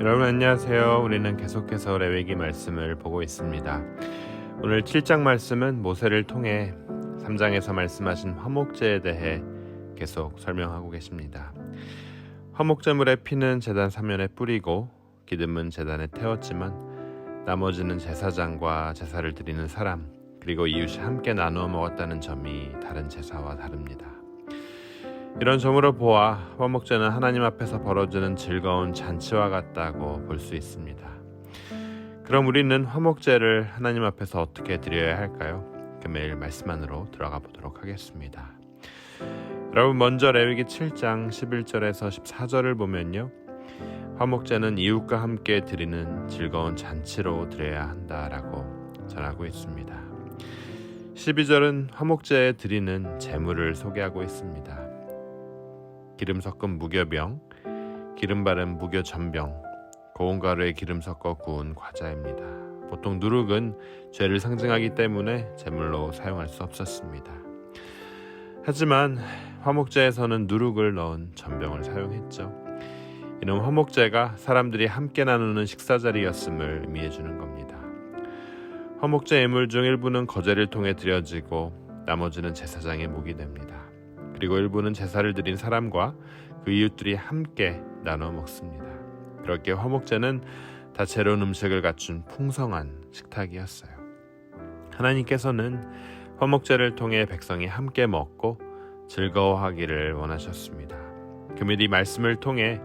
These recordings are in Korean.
여러분 안녕하세요. 우리는 계속해서 레위기 말씀을 보고 있습니다. 오늘 7장 말씀은 모세를 통해 3장에서 말씀하신 화목제에 대해 계속 설명하고 계십니다. 화목제물의 피는 제단 사면에 뿌리고 기름은 제단에 태웠지만 나머지는 제사장과 제사를 드리는 사람 그리고 이웃이 함께 나누어 먹었다는 점이 다른 제사와 다릅니다. 이런 점으로 보아 화목제는 하나님 앞에서 벌어지는 즐거운 잔치와 같다고 볼 수 있습니다. 그럼 우리는 화목제를 하나님 앞에서 어떻게 드려야 할까요? 매일 말씀 안으로 들어가 보도록 하겠습니다. 여러분 먼저 레위기 7장 11절에서 14절을 보면요. 화목제는 이웃과 함께 드리는 즐거운 잔치로 드려야 한다라고 전하고 있습니다. 12절은 화목제에 드리는 제물을 소개하고 있습니다. 기름 섞은 무교병, 기름 바른 무교 전병, 고운 가루에 기름 섞어 구운 과자입니다. 보통 누룩은 죄를 상징하기 때문에 제물로 사용할 수 없었습니다. 하지만 화목제에서는 누룩을 넣은 전병을 사용했죠. 이는 화목제가 사람들이 함께 나누는 식사자리였음을 의미해 주는 겁니다. 화목제 예물 중 일부는 거제를 통해 드려지고 나머지는 제사장의 묵이 됩니다. 그리고 일부는 제사를 드린 사람과 그 이웃들이 함께 나눠 먹습니다. 그렇게 화목제는 다채로운 음식을 갖춘 풍성한 식탁이었어요. 하나님께서는 화목제를 통해 백성이 함께 먹고 즐거워하기를 원하셨습니다. 금일 이 말씀을 통해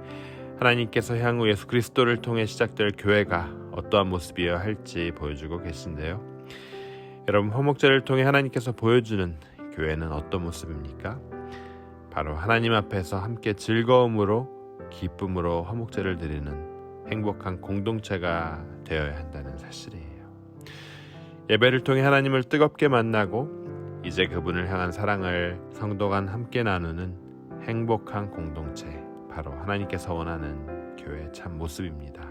하나님께서 향후 예수 그리스도를 통해 시작될 교회가 어떠한 모습이어야 할지 보여주고 계신데요. 여러분 화목제를 통해 하나님께서 보여주는 교회는 어떤 모습입니까? 바로 하나님 앞에서 함께 즐거움으로 기쁨으로 화목제를 드리는 행복한 공동체가 되어야 한다는 사실이에요. 예배를 통해 하나님을 뜨겁게 만나고 이제 그분을 향한 사랑을 성도간 함께 나누는 행복한 공동체, 바로 하나님께서 원하는 교회의 참 모습입니다.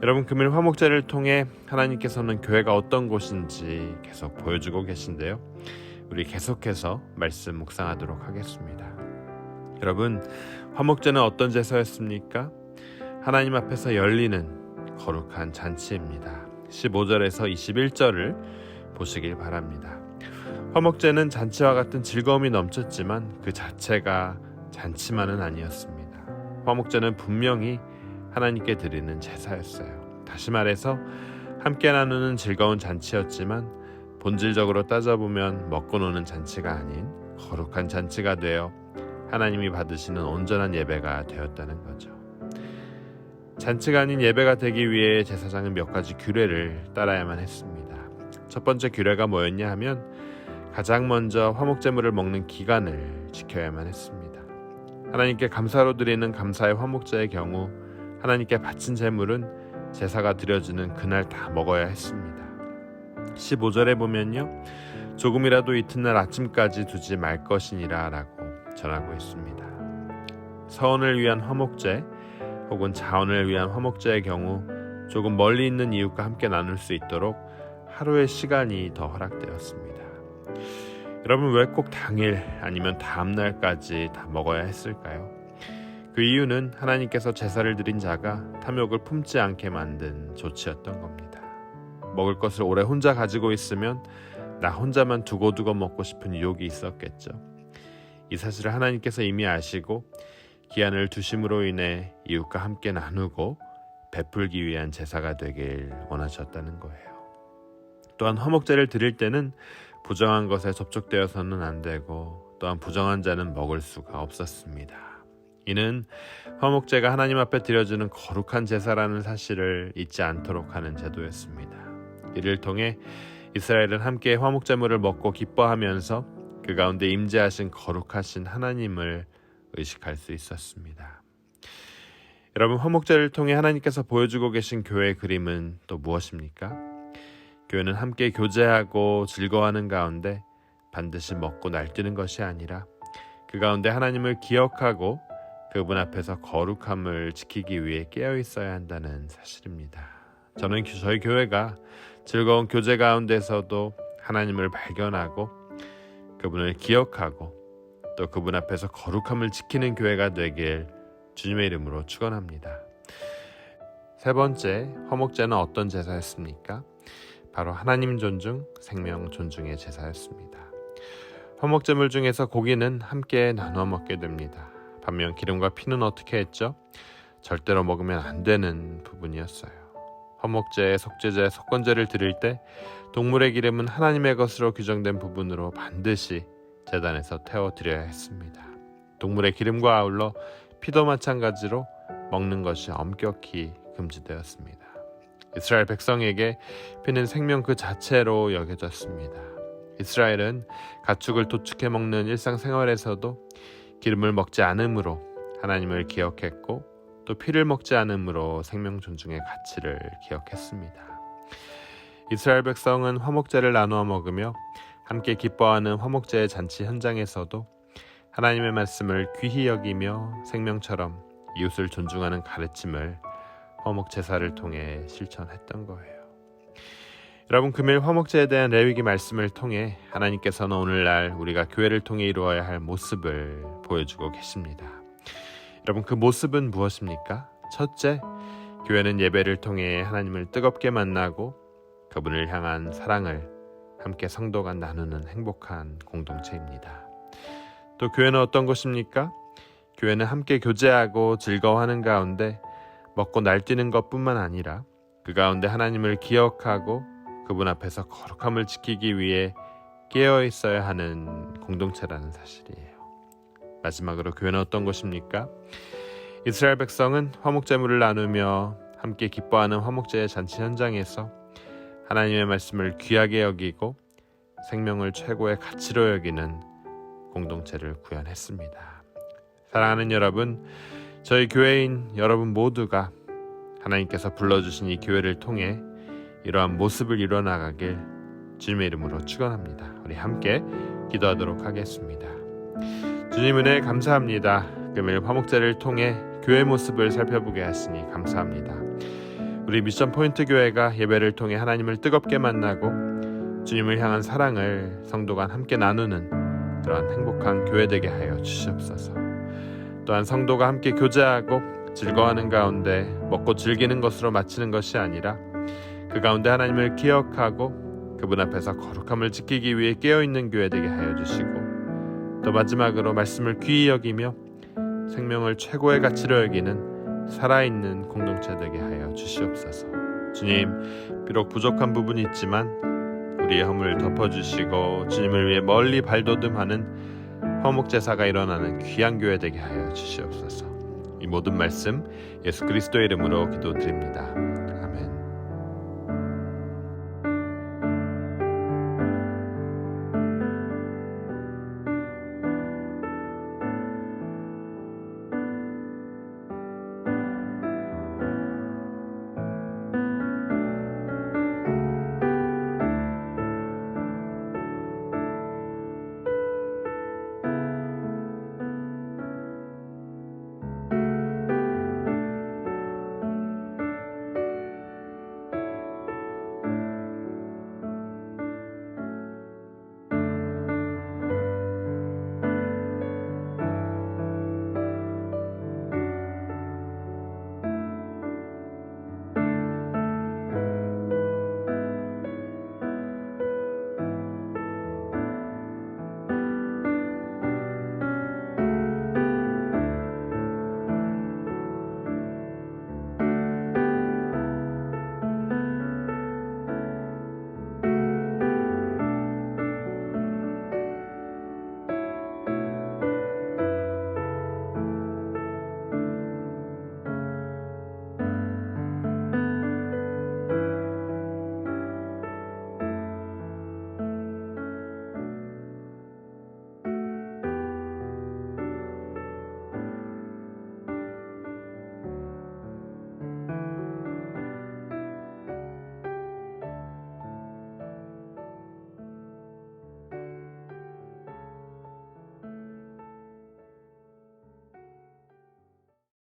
여러분 금일 화목제를 통해 하나님께서는 교회가 어떤 곳인지 계속 보여주고 계신데요. 우리 계속해서 말씀 묵상하도록 하겠습니다. 여러분 화목제는 어떤 제사였습니까? 하나님 앞에서 열리는 거룩한 잔치입니다. 15절에서 21절을 보시길 바랍니다. 화목제는 잔치와 같은 즐거움이 넘쳤지만 그 자체가 잔치만은 아니었습니다. 화목제는 분명히 하나님께 드리는 제사였어요. 다시 말해서 함께 나누는 즐거운 잔치였지만 본질적으로 따져보면 먹고 노는 잔치가 아닌 거룩한 잔치가 되어 하나님이 받으시는 온전한 예배가 되었다는 거죠. 잔치가 아닌 예배가 되기 위해 제사장은 몇 가지 규례를 따라야만 했습니다. 첫 번째 규례가 뭐였냐 하면 가장 먼저 화목제물을 먹는 기간을 지켜야만 했습니다. 하나님께 감사로 드리는 감사의 화목제의 경우 하나님께 바친 제물은 제사가 드려지는 그날 다 먹어야 했습니다. 15절에 보면요. 조금이라도 이튿날 아침까지 두지 말 것이니라 라고 전하고 있습니다. 서원을 위한 화목제 혹은 자원을 위한 화목제의 경우 조금 멀리 있는 이웃과 함께 나눌 수 있도록 하루의 시간이 더 허락되었습니다. 여러분 왜 꼭 당일 아니면 다음날까지 다 먹어야 했을까요? 그 이유는 하나님께서 제사를 드린 자가 탐욕을 품지 않게 만든 조치였던 겁니다. 먹을 것을 오래 혼자 가지고 있으면 나 혼자만 두고두고 먹고 싶은 유혹이 있었겠죠. 이 사실을 하나님께서 이미 아시고 기한을 두심으로 인해 이웃과 함께 나누고 베풀기 위한 제사가 되길 원하셨다는 거예요. 또한 화목제를 드릴 때는 부정한 것에 접촉되어서는 안 되고 또한 부정한 자는 먹을 수가 없었습니다. 이는 화목제가 하나님 앞에 드려지는 거룩한 제사라는 사실을 잊지 않도록 하는 제도였습니다. 이를 통해 이스라엘은 함께 화목제물을 먹고 기뻐하면서 그 가운데 임재하신 거룩하신 하나님을 의식할 수 있었습니다. 여러분 화목제를 통해 하나님께서 보여주고 계신 교회의 그림은 또 무엇입니까? 교회는 함께 교제하고 즐거워하는 가운데 반드시 먹고 날뛰는 것이 아니라 그 가운데 하나님을 기억하고 그분 앞에서 거룩함을 지키기 위해 깨어 있어야 한다는 사실입니다. 저는 저희 교회가 즐거운 교제 가운데서도 하나님을 발견하고 그분을 기억하고 또 그분 앞에서 거룩함을 지키는 교회가 되길 주님의 이름으로 축원합니다. 세 번째, 화목제는 어떤 제사였습니까? 바로 하나님 존중, 생명 존중의 제사였습니다. 화목제물 중에서 고기는 함께 나눠 먹게 됩니다. 반면 기름과 피는 어떻게 했죠? 절대로 먹으면 안 되는 부분이었어요. 화목제, 속죄제, 속건제를 드릴 때 동물의 기름은 하나님의 것으로 규정된 부분으로 반드시 제단에서 태워드려야 했습니다. 동물의 기름과 아울러 피도 마찬가지로 먹는 것이 엄격히 금지되었습니다. 이스라엘 백성에게 피는 생명 그 자체로 여겨졌습니다. 이스라엘은 가축을 도축해 먹는 일상생활에서도 기름을 먹지 않음으로 하나님을 기억했고 또 피를 먹지 않음으로 생명 존중의 가치를 기억했습니다. 이스라엘 백성은 화목제를 나누어 먹으며 함께 기뻐하는 화목제의 잔치 현장에서도 하나님의 말씀을 귀히 여기며 생명처럼 이웃을 존중하는 가르침을 화목제사를 통해 실천했던 거예요. 여러분, 금일 화목제에 대한 레위기 말씀을 통해 하나님께서는 오늘날 우리가 교회를 통해 이루어야 할 모습을 보여주고 계십니다. 여러분, 그 모습은 무엇입니까? 첫째, 교회는 예배를 통해 하나님을 뜨겁게 만나고 그분을 향한 사랑을 함께 성도가 나누는 행복한 공동체입니다. 또 교회는 어떤 곳입니까? 교회는 함께 교제하고 즐거워하는 가운데 먹고 날뛰는 것뿐만 아니라 그 가운데 하나님을 기억하고 그분 앞에서 거룩함을 지키기 위해 깨어 있어야 하는 공동체라는 사실이에요. 마지막으로 교회는 어떤 곳입니까? 이스라엘 백성은 화목제물을 나누며 함께 기뻐하는 화목제의 잔치 현장에서 하나님의 말씀을 귀하게 여기고 생명을 최고의 가치로 여기는 공동체를 구현했습니다. 사랑하는 여러분, 저희 교회인 여러분 모두가 하나님께서 불러주신 이 교회를 통해 이러한 모습을 이뤄나가길 주님의 이름으로 축원합니다. 우리 함께 기도하도록 하겠습니다. 주님 은혜 감사합니다. 금일 화목제를 통해 교회 모습을 살펴보게 하시니 감사합니다. 우리 미션 포인트 교회가 예배를 통해 하나님을 뜨겁게 만나고 주님을 향한 사랑을 성도 간 함께 나누는 그런 행복한 교회 되게 하여 주시옵소서. 또한 성도가 함께 교제하고 즐거워하는 가운데 먹고 즐기는 것으로 마치는 것이 아니라 그 가운데 하나님을 기억하고 그분 앞에서 거룩함을 지키기 위해 깨어있는 교회 되게 하여 주시고 또 마지막으로 말씀을 귀히 여기며 생명을 최고의 가치로 여기는 살아있는 공동체 되게 하여 주시옵소서. 주님, 비록 부족한 부분이 있지만 우리의 허물을 덮어주시고 주님을 위해 멀리 발돋움하는 화목제사가 일어나는 귀한 교회 되게 하여 주시옵소서. 이 모든 말씀 예수 그리스도의 이름으로 기도드립니다.